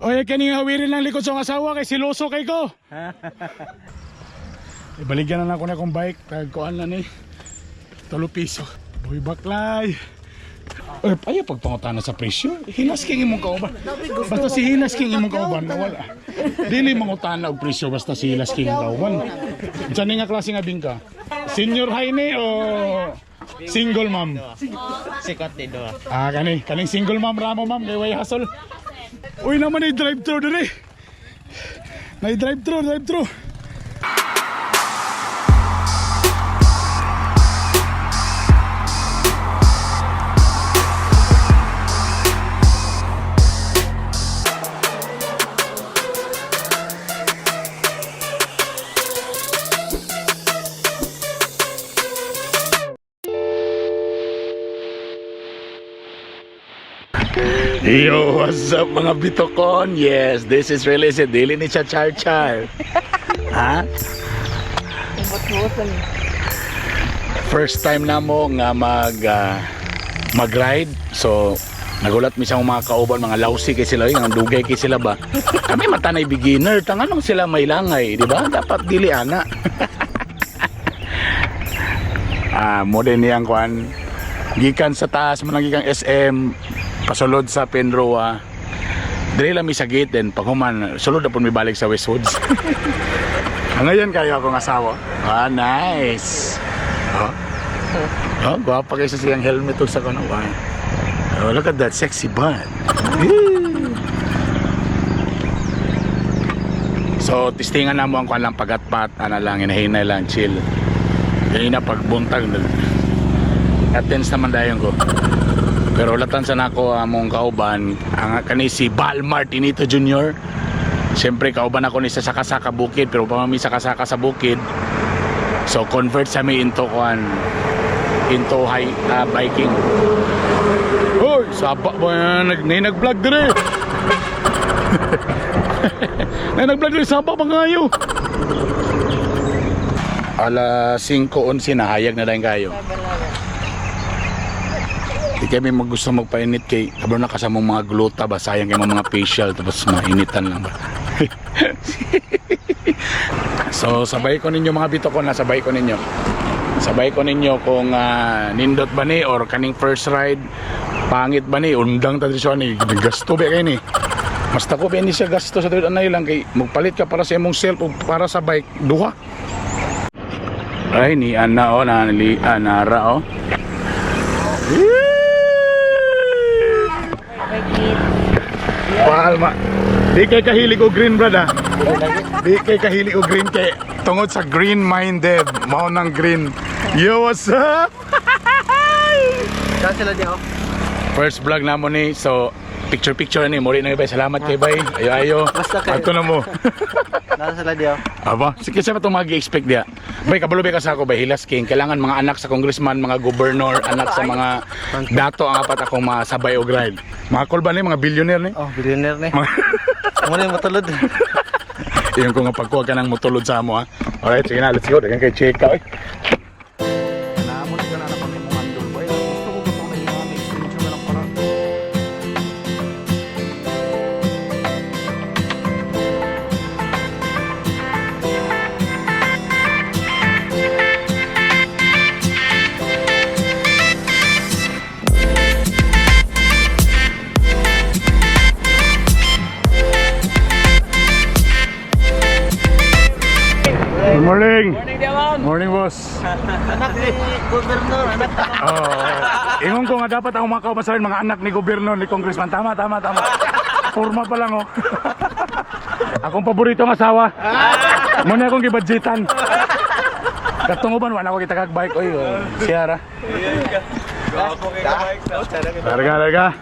Oy, kaning hawirin lang likod sa asawa kay siloso kay ko. Ibaligyan na ako na akong bike. Tagkuan na ni 3 piso. Boy baklay. Ay, pagpangutana sa presyo. Hilas king imong kauban. Basta si hilas king imong kauban, wala. Dili mangutana og presyo basta si hilas king kauban. Diyan nga klase nga bingka. Senior high ni o single mom? Sikat dito. Kaning single mom ramo ma'am kay way hasol. Uy naman ay drive-thru dire. Nay drive-thru. Yo, what's up mga bitokon? Yes, this is really si Dili ni Char. Ha? First time na mo nga mag-ride. So, nagulat mi sa mga kauban, mga lausi kay sila, nga dugay kay sila ba? Kami matanay beginner, tanganong sila may langay, di ba? Dapat dili ana. Mo din niyang kuan. Gikan sa taas, gikan SM, pasulod sa Penroa. Dili lang mi sa gate din paghuman sulod na pud mi balik sa Westwoods. Ngayon kayo akong asawa. Nice. Gwapa kayo sa siyang helmet sa kanuan. Look at that sexy bun. So testingan na mo ang kanlang pagatpat, ana lang inahinay lang chill. Kaya na pagbuntag attends naman dayon ko. Pero latan sa nako among kauban ang kani si Bal Martinito Jr. Siyempre kauban ako ni sa Sakasaka Bukid pero pamami Sakasaka sa Bukid. So convert sa mi into high biking. Hoy, saba mo nag-vlog dire. Nag-vlog dire saba pa ngayo. Alas 5:11 na hayag na lang kayo. Di kami gusto magpainit kay kabro na kasama mga gluta ba, sayang kay mga facial tapos mainitan lang ba. So sabay ko ninyo mga bitokon na sabay ko ninyo kung nindot ba ni or kaning first ride pangit ba ni undang tradisyon ni gasto ba kay ni basta ko ba ni siya gasto sa tuod anay lang kay magpalit ka para sa imong self o para sa bike duha. Ay ni ana nali anara Palma. Di kay kahilig o green brada. Di kay kahilig o green kay tungod sa green minded. Mao nang green. Yo, what's up? First vlog na mo ni. So picture ni mori na bay. Salamat kay bay. Ayo. Ato na mo. Nasa sila diyo. Aba, sige siya itong mag-expect diya. Bay, kabalo bay ka sa ako bay, Hilas King. Kailangan mga anak sa congressman, mga gobernador, anak sa mga dato ang apat akong masabay og ride. Mga kulban ni, mga billionaire ni. Oh, billionaire ni. Muna yung matulod. Iyon ko nga pagkuha ka ng mutulod sa amo ha. Alright, sige na, let's go. Dagan kay check ka. Naamon ka na napang imong handle boy. Gusto ko na yung next video na lang para. Good morning. Morning, Diamond. Morning, boss. Anak ni Gobernador, anak na. Ingon ko nga dapat ako makaumasarin mga anak ni gobernador, ni congressman. Tama. Forma pa lang oh. Akong paborito ng asawa. Muna akong gibadjitan. Katunguban, wala ko kita kag-bike. Oy, siyara. Larga.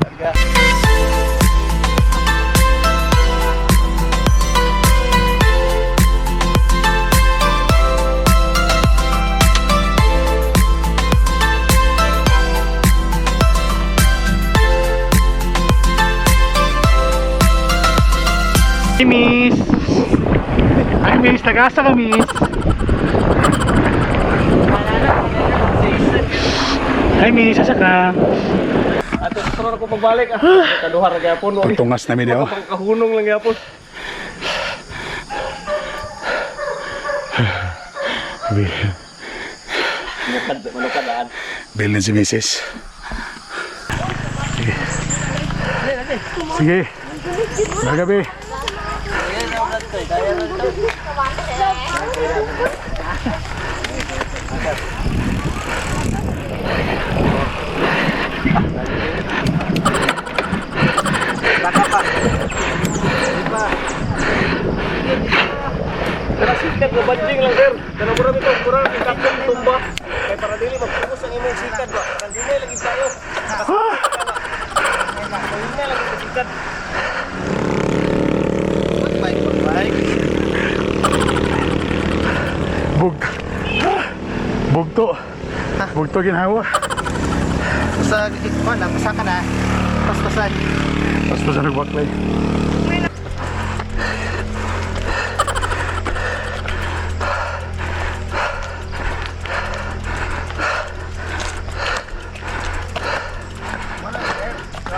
Hi miss, tagasa ka miss. Hi miss, asa ka? Ato sa ko pagbalik ah. Kaduhar gyapon oy. Pagtungas namin daw. Kahunong lang gyapon. Manukadaan. Bilin si Mrs. Sige. Magabi. Pero sikat nga badjing lang sir. Kanang mura bitaw kurang sikat ng tumba. Kay para dili magfocus ang imong sikat ba. Kan dili lagi tayo. Hindi lagi sa sikat. Bye. Bugto. Bugto ginhawa. Sa mana pasaka na. Pas-pasan. Pas sa nagbaklay.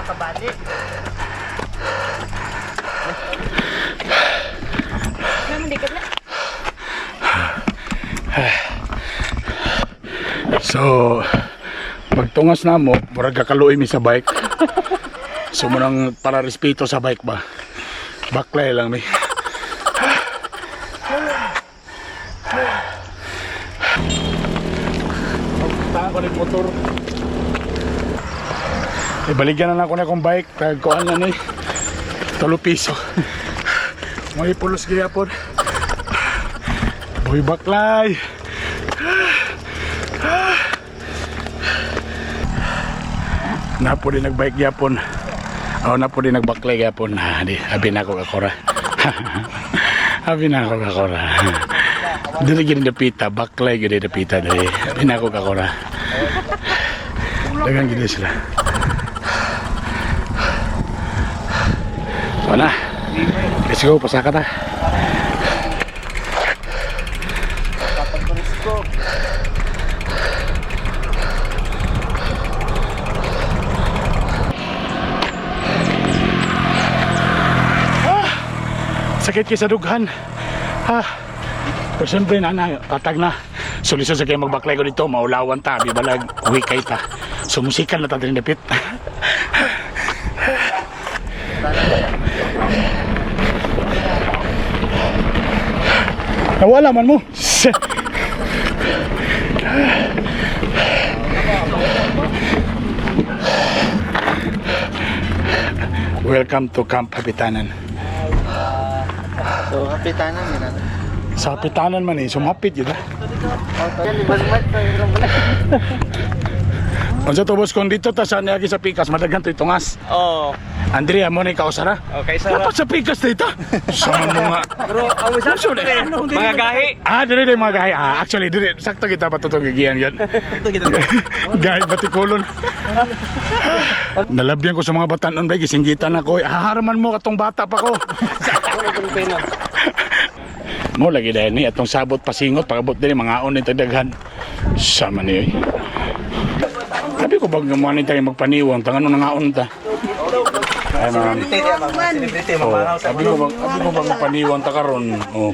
Kabalik. So, pagtungas na mo, murag kakaluoy mi sa bike. So, munang para respeto sa bike ba? Baklay lang mi. Balik motor. Ibaligyan na ako na akong bike. Kagkuhan na ni 3 piso. May pulos gayapon. Boy baklay. Napo din nagbike gyapon. Napo din nagbaklay gyapon. Abi na ako kakora. Abi na ako kakora. Dili gini dapita, baklay gini dapita dali. Abi na ako kakora. Dagang gini sila. Wala. Let's go, pasaka ta. Sakit kayo sa dughan. Pero siyempre tatag na. Sulisan sa kayo magbaklay ko dito, maulawan ta, bibalag, wikay ta. Sumusikan na ta din dapit. Nawala man mo. Welcome to Camp Hapitanan. So, kapitanan yun. Sa Hapitanan man sumapit yun ha. Unsa to boss kung dito ta sa niagi sa pikas madaghan to itungas. Oh. Andrea mo ni kausara. Okay, sir. Dapat sa pikas dito. Sama mo nga. Bro, ang usaso mga gahi. Dire mga gahi. Actually dire sakto kita patutugigian yan. Gahi batikulon. Nalabyan ko sa mga batanon ba gisinggitan ako. Haharaman mo katong bata pa ko. Mo lagi dahil ni atong sabot pasingot pagabot din mga on nito daghan. Sama niyo. Sabi ko bag mo tayo magpaniwang tangan nga on ta. Ay ma'am. Sabi ko bag magpaniwang ta karon. Oh.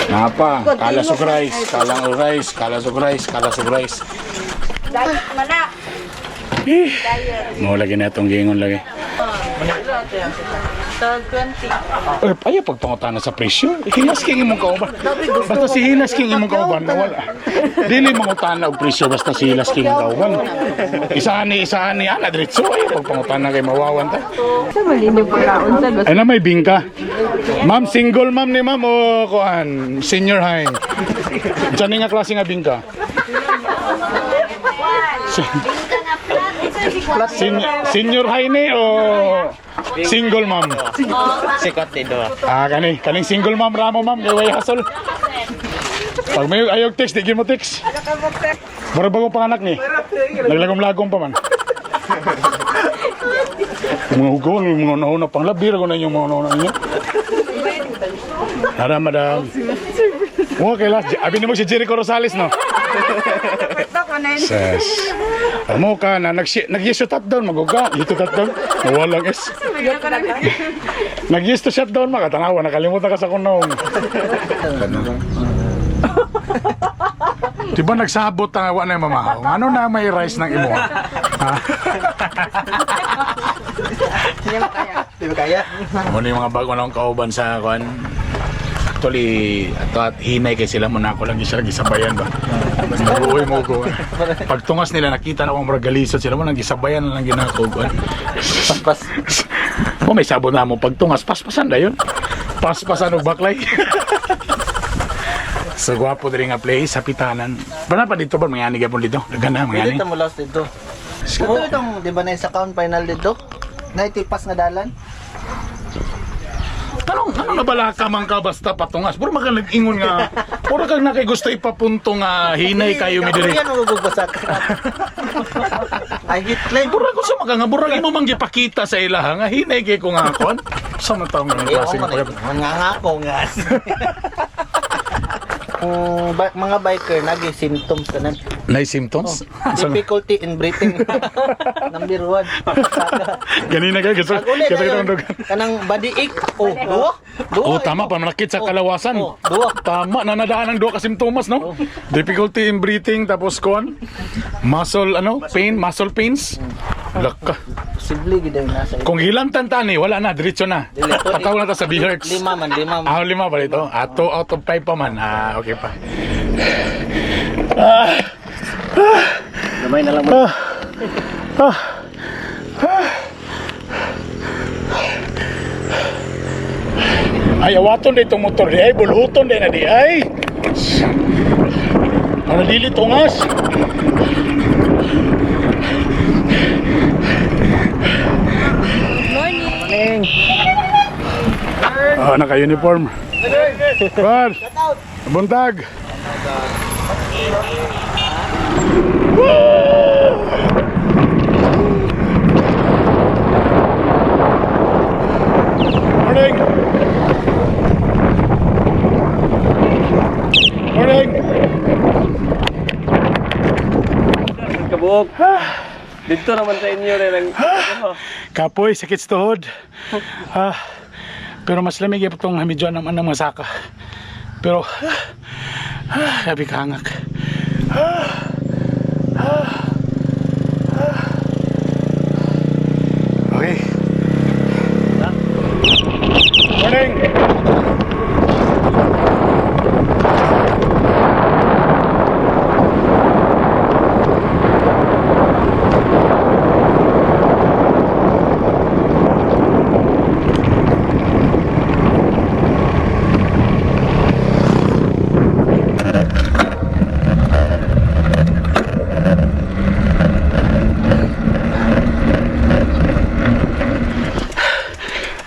Napa, kala sug rice, kala sug rice. Diet mana? Mo lagi na itong gingon lagi. 20. Ayaw pagpangutan sa presyo. Hinas king imong kauban. Basta si Hinas king imong kauban nawala. Dili mangutan og presyo basta si Hinas king kauban. Isaani ana diretso ayaw pagpangutan kay mawawan ta. Sa malino pagkaon sa gusto. Ay na may bingka. Ma'am single ma'am ni ma'am o kuan senior high. Diyan nga klase nga bingka. Senior high ni o single ma'am? Sikat dito. Kaning single ma'am ramo ma'am kay way hasol. Pag may ayog text, di mo text. Mura bagong panganak ni. Naglagom-lagom pa man. Mga hugon, mga nauna pang labir ko na yung mga nauna niyo. Hara madam. Okay last, abi ni mo si Jericho Rosales no. Ses. Amo ka na nag-yes to shutdown maguga. Ito shutdown. Walang es. Nag-yes to shutdown makatanawa nakalimutan ka sa kunong. Di ba nagsabot ang awa na yung mamahaw? Ano na may rice ng imo? Ha? Di ba kaya? Ano yung mga bago ng kauban sa kwan? Actually, at hinay kay sila muna ako lang sila gisabayan ba? Nabuoy mo ko. Pagtungas nila nakita na akong maragalisod sila mo nang gisabayan na lang ginako. Paspas. O may sabon na mo pagtungas paspasan na yun. Paspasan og baklay. So gwapo diri nga place sa Pitanan. Bana pa dito ba mga ani gyapon dito? Dagan na mga ani. Dito mo last dito. Ito itong, di ba na sa count final dito? Naitipas nga dalan? Ano na bala ka man ka basta patungas? Puro magaling ingon nga. Puro kag na kay gusto ipapunto nga hinay kayo mi diri. Yan ang magbasak. Ay hit claim. Puro gusto nga burag imo man gipakita sa ilaha nga hinay kay ko nga kon. Sa man taong nga klase nga pagkat. Nga ako nga. Mga biker nag-symptoms ka na. Nay symptoms? Difficulty in breathing. Number 1. Ganina kay gusto. Kita Kanang body ache. Oh, Oh, tama pa manakit sa kalawasan. Duwa. Tama na nadaan ang duha ka simptomas, no? Difficulty in breathing tapos kon muscle muscle pains. Laka. Posible gid ang nasa. Kung hilantan tani, wala na, diretso na. Pataw na ta sa BHERX. 5 man. 5 ba dito? 2 out of 5 pa man. Okay pa. Gamay na lang mo. Ay, awaton din itong motor di ay, bulhuton din na di ay. Ano dili tungas? Morning. Naka-uniform. Bar, buntag. Morning. Morning. Kabuok. Dito naman sa inyo rin ang Kapoy, sakit sa tuhod. Pero mas lamig yung itong hamidyan naman ng mga saka. Pero, sabi ka hangak. Okay. Morning!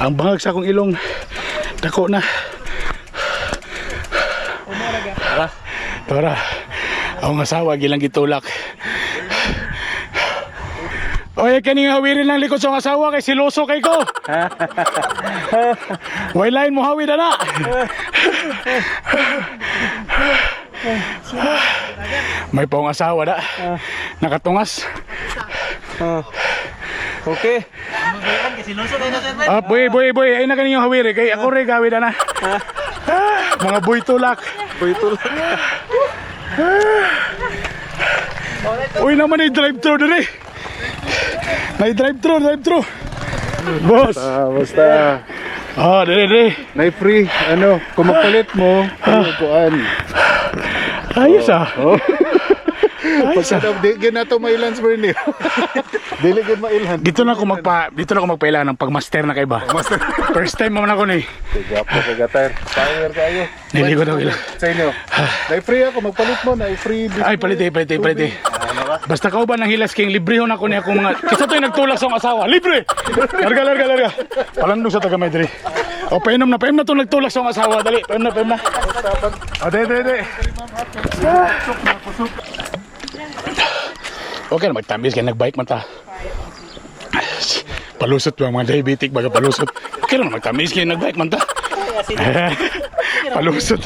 Ang bangag sa akong ilong dako na. Tara. Akong asawa gilang gitulak. Oy, kaning hawirin lang likod sa akong asawa kay siloso kay ko. Way line mo hawid na. May paong asawa da. Nakatungas. Okay. Boy. Ay na kaninyong hawiri. Kay ako rin gawin na. Mga boy tulak. Uy naman ay drive-thru din eh. May drive-thru. Boss. Basta Dere. na free kung magpalit mo kuan. Ayos ah. Pagkadap di ginato mailans mo ni. Dili gid mailhan. Dito na ako magpailan ng pagmaster na kay ba. Master. First time mo na ako ni. Gapo ka tire. Power kayo. Niligo daw ila. Sa inyo. Na free ako magpalit mo na free. Ay palite. Basta ka ba nang hilas king librehon ako ni akong mga kisa to yung nagtulak sa akong asawa. Libre. Larga. Palandong sa taga Medri. O painom na to nagtulak sa akong asawa. Dali, painom na. O de. Okay na magtamis kaya nagbike man ta. Palusot ba mga diabetic baga palusot. Okay na magtamis kaya nagbike man ta. Palusot.